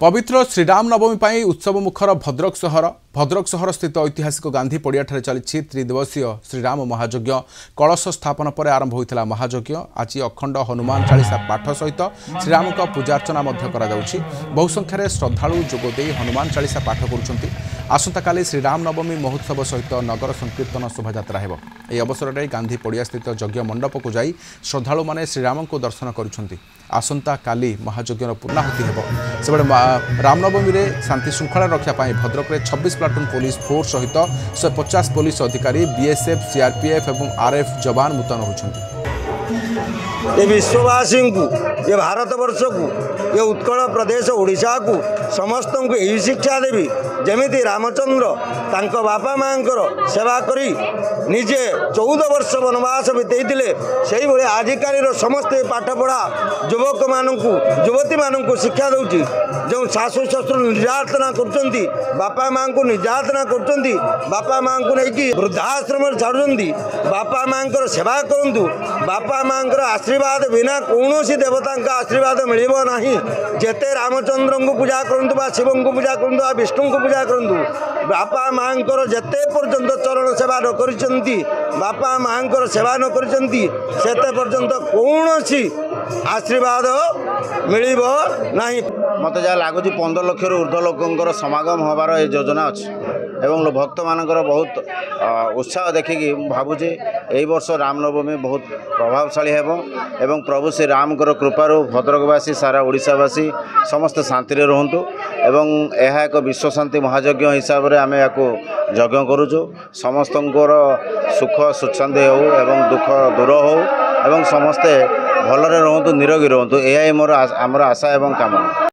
पवित्र श्रीराम नवमी पर उत्सव मुखर भद्रक सहर स्थित ऐतिहासिक गांधी पड़िया चली त्रिदिवसीय श्रीराम महायज्ञ कलश स्थापन पर आरंभ होता महायज्ञ आज अखंड हनुमान चालीसा पाठ सहित श्रीराम पूजार्चना बहु संख्यार श्रद्धालु जोगदे हनुमान चालीसा पाठ कर आसंता काली श्रीराम नवमी महोत्सव सहित नगर संकीर्तन शोभायात्रा हो। यह अवसर में गांधी पड़िया स्थित यज्ञ मंडप को जाई श्रद्धालु माने श्रीराम को दर्शन करुछंती। आसंता काली महायज्ञ पूर्णाहुति हेब। सेबळे रामनवमी में शांति श्रृंखला रक्षापी भद्रक में 26 प्लाटून पुलिस फोर्स सहित 150 पुलिस अधिकारी बीएसएफ सीआरपीएफ और आरएफ जवान मुतयन होती। ये विश्ववासी को ये भारतवर्ष को ये उत्कल प्रदेश ओडिशा को समस्त को यही शिक्षा देवी जमीती रामचंद्र तांको बापा माँ सेवा करी निजे 14 वर्ष वनवास बीतते से आजिकार समस्त पाठपढ़ा युवक मानू युवती मानू शिक्षा दूसरी जो शाशु शशुर निर्यातना करपा माँ को निर्यातना कर बापा माँ को लेकिन वृद्धाश्रम छाड़ुंट बापा माँ सेवा करूँ बापा माँ आशीर्वाद बिना कौन देवता का आशीर्वाद मिल जेते रामचंद्र को पूजा करूँ शिव को पूजा करूँ विष्णु को पूजा करूँ बापा माँ जेते पर्यंत चरण सेवा न कर बापा माँ सेवा न करते पर्यंत कौन आशीर्वाद मिल नहीं। मत जहाँ लगुच 15 लाख ऊर्ध्व लोक समागम होबार योजना अच्छी एवं भक्त मानकर बहुत उत्साह देखिकी भावुचे यही वर्ष रामनवमी बहुत प्रभावशाली एवं प्रभु श्री राम कृपारू भद्रकवासी सारा ओडिशावासी समस्त शांति रुहतु एवं यह एक विश्व शांति महायज्ञ हिसाब से आम या यज्ञ करुचु समस्त सुख सुशांति हो एवं दुख दूर हो एवं समस्ते भलरे रुहतु निरोगी रुहतु यह मोर आमर आशा एवं कामना।